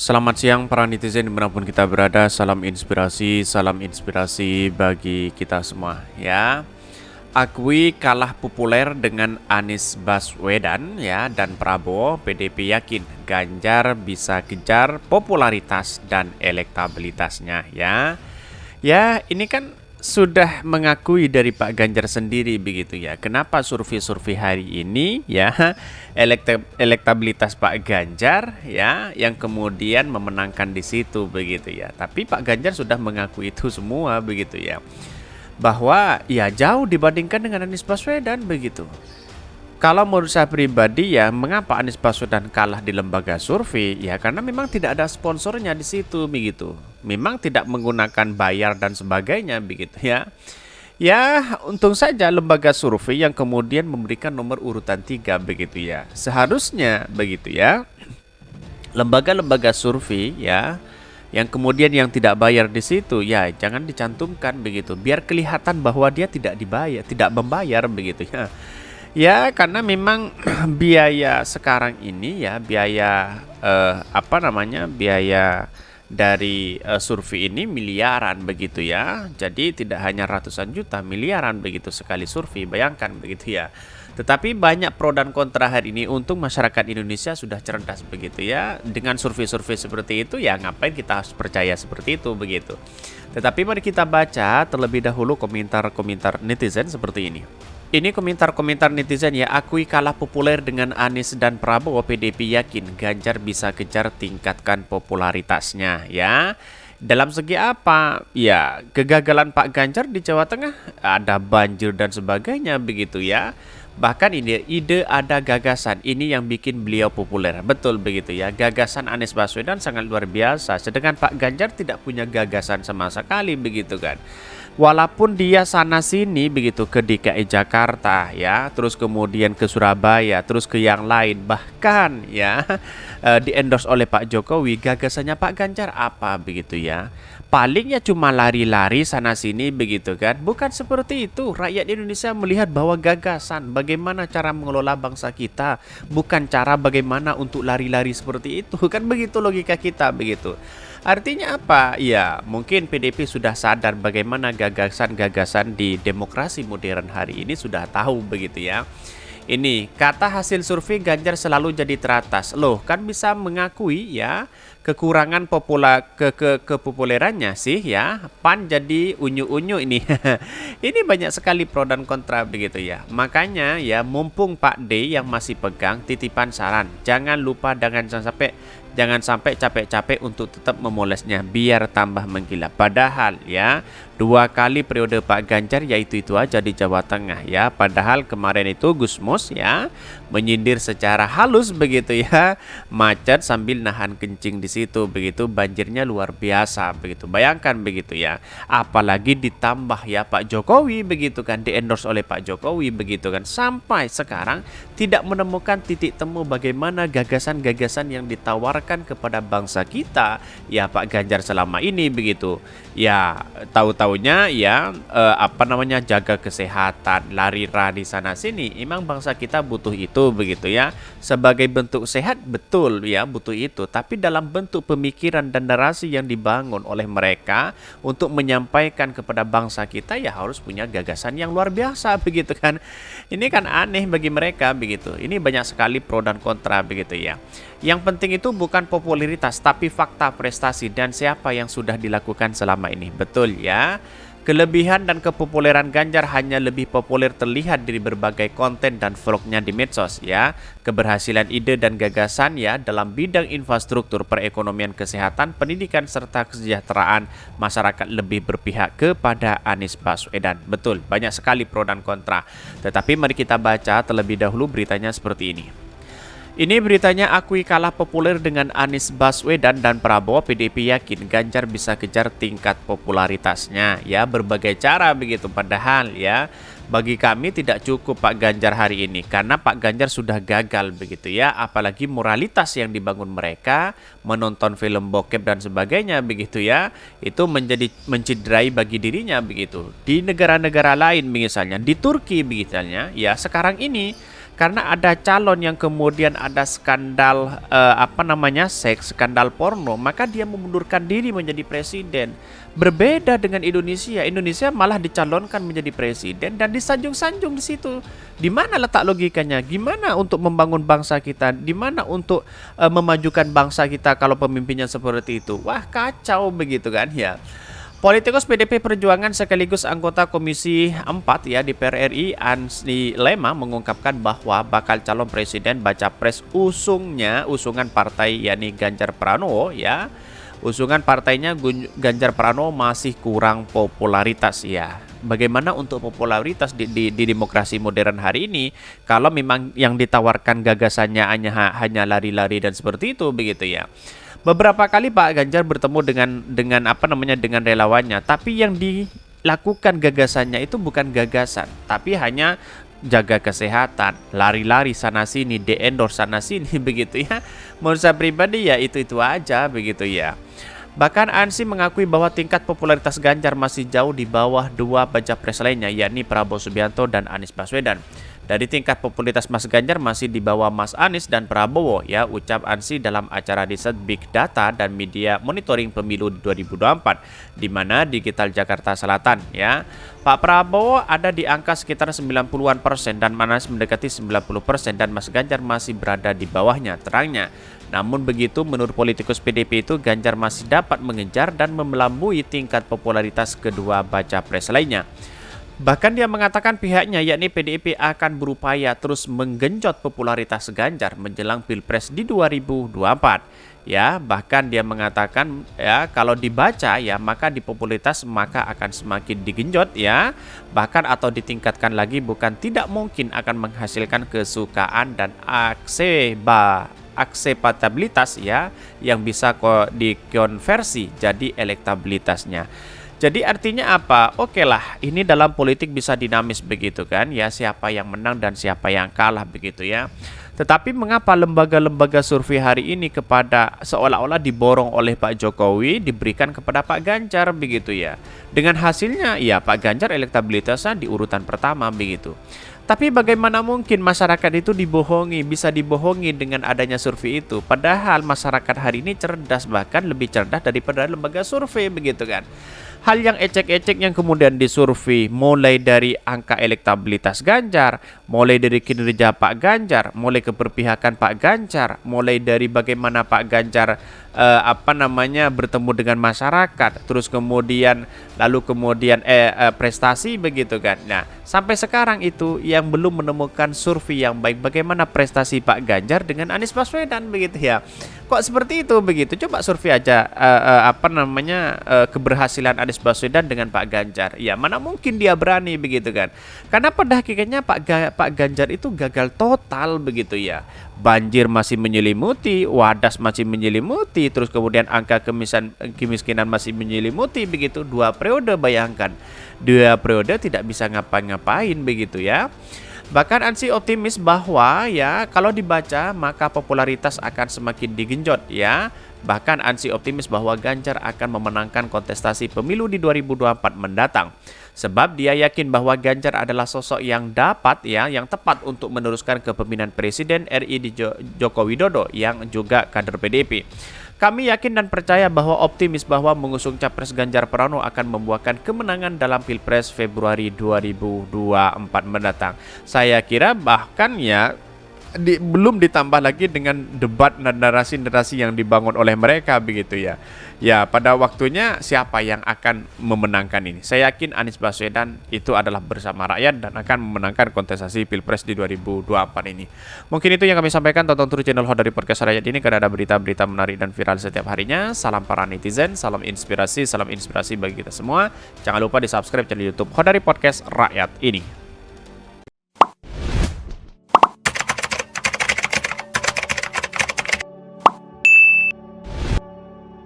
Selamat siang para netizen dimanapun kita berada. Salam inspirasi bagi kita semua ya. Akui kalah populer dengan Anies Baswedan ya dan Prabowo, PDP yakin Ganjar bisa kejar popularitas dan elektabilitasnya ya. Ya, ini kan sudah mengakui dari Pak Ganjar sendiri begitu ya. Kenapa survei-survei hari ini ya elektabilitas Pak Ganjar ya yang kemudian memenangkan di situ begitu ya. Tapi Pak Ganjar sudah mengakui itu semua begitu ya. Bahwa ya jauh dibandingkan dengan Anies Baswedan begitu. Kalau menurut saya pribadi ya, mengapa Anies Baswedan kalah di lembaga survei? Ya karena memang tidak ada sponsornya di situ begitu. Memang tidak menggunakan bayar dan sebagainya begitu ya. Ya, untung saja lembaga survei yang kemudian memberikan nomor urutan 3 begitu ya. Seharusnya begitu ya. Lembaga-lembaga survei ya yang kemudian yang tidak bayar di situ ya jangan dicantumkan begitu biar kelihatan bahwa dia tidak dibayar, tidak membayar begitu ya. Ya, karena memang biaya sekarang ini ya, biaya biaya dari survei ini miliaran begitu ya. Jadi tidak hanya ratusan juta, miliaran begitu sekali survei, bayangkan begitu ya. Tetapi banyak pro dan kontra hari ini. Untung masyarakat Indonesia sudah cerdas begitu ya. Dengan survei-survei seperti itu ya ngapain kita harus percaya seperti itu begitu. Tetapi mari kita baca terlebih dahulu komentar-komentar netizen seperti ini. Ini komentar-komentar netizen ya, akui kalah populer dengan Anies dan Prabowo, PDP yakin Ganjar bisa kejar tingkatkan popularitasnya ya. Dalam segi apa? Ya, kegagalan Pak Ganjar di Jawa Tengah, ada banjir dan sebagainya begitu ya. Bahkan ide ada gagasan, ini yang bikin beliau populer. Betul begitu ya, gagasan Anies Baswedan sangat luar biasa. Sedangkan Pak Ganjar tidak punya gagasan sama sekali begitu kan. Walaupun dia sana sini begitu ke DKI Jakarta ya, terus kemudian ke Surabaya, terus ke yang lain, bahkan ya di endorse oleh Pak Jokowi, gagasannya Pak Ganjar apa begitu ya. Palingnya cuma lari-lari sana sini begitu kan. Bukan seperti itu. Rakyat Indonesia melihat bahwa gagasan bagaimana cara mengelola bangsa kita, bukan cara bagaimana untuk lari-lari seperti itu. Kan begitu logika kita begitu. Artinya apa? Ya, mungkin PDP sudah sadar bagaimana gagasan-gagasan di demokrasi modern hari ini sudah tahu begitu ya. Ini kata hasil survei Ganjar selalu jadi teratas. Loh, kan bisa mengakui ya kekurangan kepopulerannya sih ya. PAN jadi unyu-unyu ini. Ini banyak sekali pro dan kontra begitu ya. Makanya ya mumpung Pak D yang masih pegang, titipan saran. Jangan sampai capek-capek untuk tetap memolesnya biar tambah menggila. Padahal ya 2 kali periode Pak Ganjar yaitu itu aja di Jawa Tengah ya. Padahal kemarin itu Gusmus ya menyindir secara halus begitu ya. Macet sambil nahan kencing di situ begitu, banjirnya luar biasa begitu. Bayangkan begitu ya. Apalagi ditambah ya Pak Jokowi begitu kan, di-endorse oleh Pak Jokowi begitu kan. Sampai sekarang tidak menemukan titik temu bagaimana gagasan-gagasan yang ditawarkan kepada bangsa kita ya Pak Ganjar selama ini begitu. Ya, tahu-taunya ya jaga kesehatan, lari-lari sana sini. Emang bangsa kita butuh itu begitu ya. Sebagai bentuk sehat betul ya butuh itu, tapi dalam bentuk pemikiran dan narasi yang dibangun oleh mereka untuk menyampaikan kepada bangsa kita ya harus punya gagasan yang luar biasa begitu kan. Ini kan aneh bagi mereka begitu. Ini banyak sekali pro dan kontra begitu ya. Yang penting itu bukan popularitas tapi fakta, prestasi dan siapa yang sudah dilakukan selama ini. Betul ya. Kelebihan dan kepopuleran Ganjar hanya lebih populer terlihat dari berbagai konten dan vlognya di medsos ya. Keberhasilan ide dan gagasan ya dalam bidang infrastruktur, perekonomian, kesehatan, pendidikan serta kesejahteraan masyarakat lebih berpihak kepada Anies Baswedan. Betul, banyak sekali pro dan kontra. Tetapi mari kita baca terlebih dahulu beritanya seperti ini. Ini beritanya, akui kalah populer dengan Anies Baswedan dan Prabowo, PDP yakin Ganjar bisa kejar tingkat popularitasnya. Ya, berbagai cara begitu. Padahal ya, bagi kami tidak cukup Pak Ganjar hari ini. Karena Pak Ganjar sudah gagal begitu ya. Apalagi moralitas yang dibangun mereka, menonton film bokep dan sebagainya begitu ya. Itu menjadi mencederai bagi dirinya begitu. Di negara-negara lain misalnya, di Turki misalnya, ya sekarang ini karena ada calon yang kemudian ada skandal seks, skandal porno, maka dia memundurkan diri menjadi presiden. Berbeda dengan Indonesia. Indonesia malah dicalonkan menjadi presiden dan disanjung-sanjung di situ. Di mana letak logikanya? Gimana untuk membangun bangsa kita? Di mana untuk memajukan bangsa kita kalau pemimpinnya seperti itu? Wah, kacau begitu kan ya. Politikus PDP Perjuangan sekaligus anggota Komisi 4 ya DPR RI Ansi Lema mengungkapkan bahwa bakal calon presiden baca pres usungan partai yakni Ganjar Pranowo ya. Usungan partainya Ganjar Pranowo masih kurang popularitas ya. Bagaimana untuk popularitas di demokrasi modern hari ini kalau memang yang ditawarkan gagasannya hanya lari-lari dan seperti itu begitu ya. Beberapa kali Pak Ganjar bertemu dengan relawannya, tapi yang dilakukan gagasannya itu bukan gagasan, tapi hanya jaga kesehatan, lari-lari sana sini, di-endorse sana sini begitu ya. Menurut saya pribadi ya itu aja begitu ya. Bahkan Ansi mengakui bahwa tingkat popularitas Ganjar masih jauh di bawah dua baca pres lainnya, yakni Prabowo Subianto dan Anies Baswedan. Dari tingkat popularitas Mas Ganjar masih di bawah Mas Anies dan Prabowo ya, ucap Ansi dalam acara riset Big Data dan Media Monitoring Pemilu 2024 di mana Digital Jakarta Selatan ya. Pak Prabowo ada di angka sekitar 90-an% dan Anies mendekati 90% dan Mas Ganjar masih berada di bawahnya, terangnya. Namun begitu menurut politikus PDP itu Ganjar masih dapat mengejar dan melambui tingkat popularitas kedua baca pres lainnya. Bahkan dia mengatakan pihaknya yakni PDIP akan berupaya terus menggenjot popularitas Ganjar menjelang Pilpres di 2024. Ya, bahkan dia mengatakan ya kalau dibaca ya maka di popularitas maka akan semakin digenjot ya. Bahkan atau ditingkatkan lagi bukan tidak mungkin akan menghasilkan kesukaan dan akseptabilitas ya yang bisa dikonversi jadi elektabilitasnya. Jadi artinya apa? Oke lah, ini dalam politik bisa dinamis begitu kan ya, siapa yang menang dan siapa yang kalah begitu ya. Tetapi mengapa lembaga-lembaga survei hari ini kepada seolah-olah diborong oleh Pak Jokowi diberikan kepada Pak Ganjar begitu ya. Dengan hasilnya ya Pak Ganjar elektabilitasnya di urutan pertama begitu. Tapi bagaimana mungkin masyarakat itu dibohongi, bisa dibohongi dengan adanya survei itu. Padahal masyarakat hari ini cerdas, bahkan lebih cerdas daripada lembaga survei begitu kan. Hal yang ecek-ecek yang kemudian disurvei mulai dari angka elektabilitas Ganjar, mulai dari kinerja Pak Ganjar, mulai keberpihakan Pak Ganjar, mulai dari bagaimana Pak Ganjar bertemu dengan masyarakat, terus kemudian prestasi begitu kan. Nah, sampai sekarang itu yang belum menemukan survei yang baik bagaimana prestasi Pak Ganjar dengan Anies Baswedan begitu ya. Kok seperti itu begitu? Coba survei aja keberhasilan Anies Baswedan dengan Pak Ganjar. Ya, mana mungkin dia berani begitu kan. Karena pada hakikatnya Pak Ganjar itu gagal total begitu ya. Banjir masih menyelimuti, wadas masih menyelimuti, terus kemudian angka kemiskinan masih menyelimuti begitu. 2 periode bayangkan. 2 periode tidak bisa ngapa-ngapain begitu ya. Bahkan Ansi optimis bahwa ya kalau dibaca maka popularitas akan semakin digenjot ya. Bahkan Ansi optimis bahwa Ganjar akan memenangkan kontestasi pemilu di 2024 mendatang. Sebab dia yakin bahwa Ganjar adalah sosok yang tepat untuk meneruskan kepemimpinan Presiden RI Joko Widodo yang juga kader PDIP. Kami yakin dan percaya bahwa optimis bahwa mengusung Capres Ganjar Pranowo akan membuahkan kemenangan dalam Pilpres Februari 2024 mendatang. Saya kira bahkan ya belum ditambah lagi dengan debat dan narasi-narasi yang dibangun oleh mereka begitu ya. Ya, pada waktunya siapa yang akan memenangkan ini? Saya yakin Anies Baswedan itu adalah bersama rakyat dan akan memenangkan kontestasi Pilpres di 2024 ini. Mungkin itu yang kami sampaikan. Tonton terus channel Hot dari Podcast Rakyat ini karena ada berita-berita menarik dan viral setiap harinya. Salam para netizen, salam inspirasi bagi kita semua. Jangan lupa di-subscribe channel YouTube Hot dari Podcast Rakyat ini.